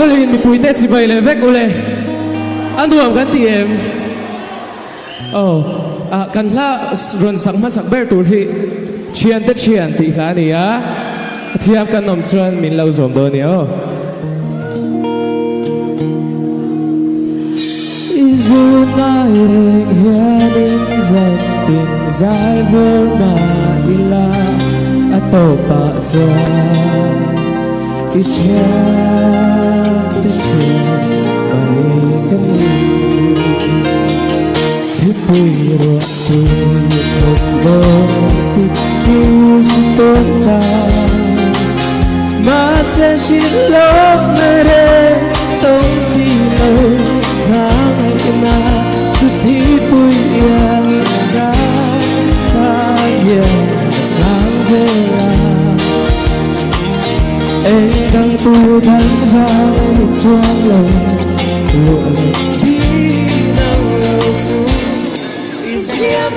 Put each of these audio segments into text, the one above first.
hmarkhawlien mi pui te chi bai le vek ule an duam kan ti em kan hla ron sak ma sak ber tur hi Thian te Thian ti kha ni a thiam kan nom chuan min lo zom do ni Izu ngai reng hianin zat tin zai vor ma ila ato pa chuan Thian te Thian bai kan ni thi pui ro tu thok bo ti tu sun ton ta ma se shi lo me re tong si lo na na chu thi pui yang ra ta ye sang ve la em đang tu thân vang một chuông lòng lụa đi đâu lâu chú riêng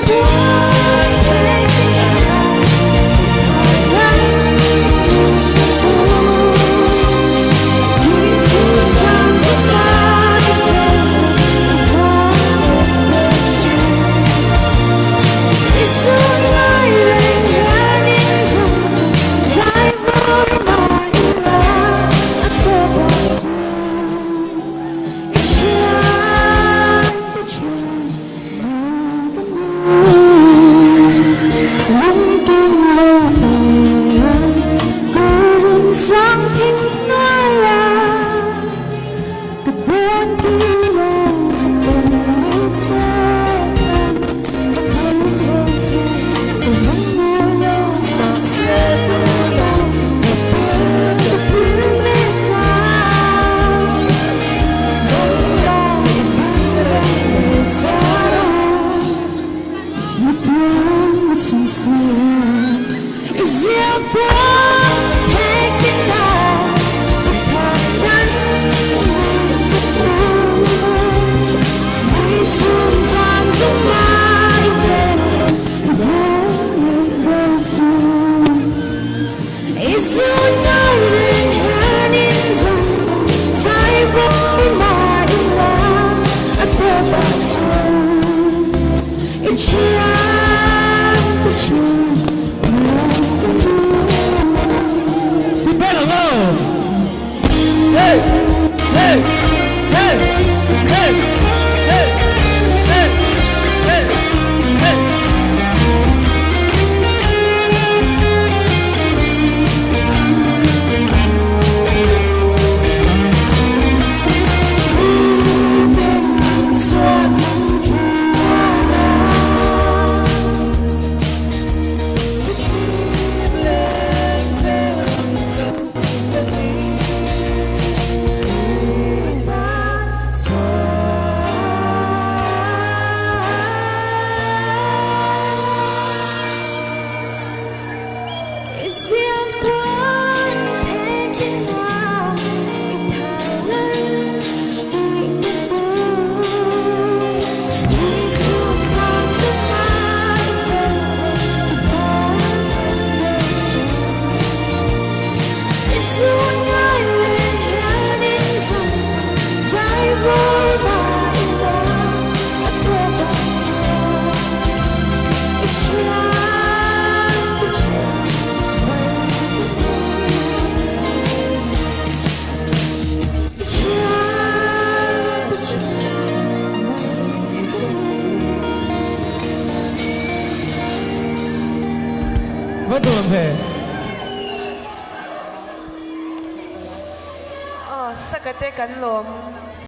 Vẫn thường thể Saka te kan lom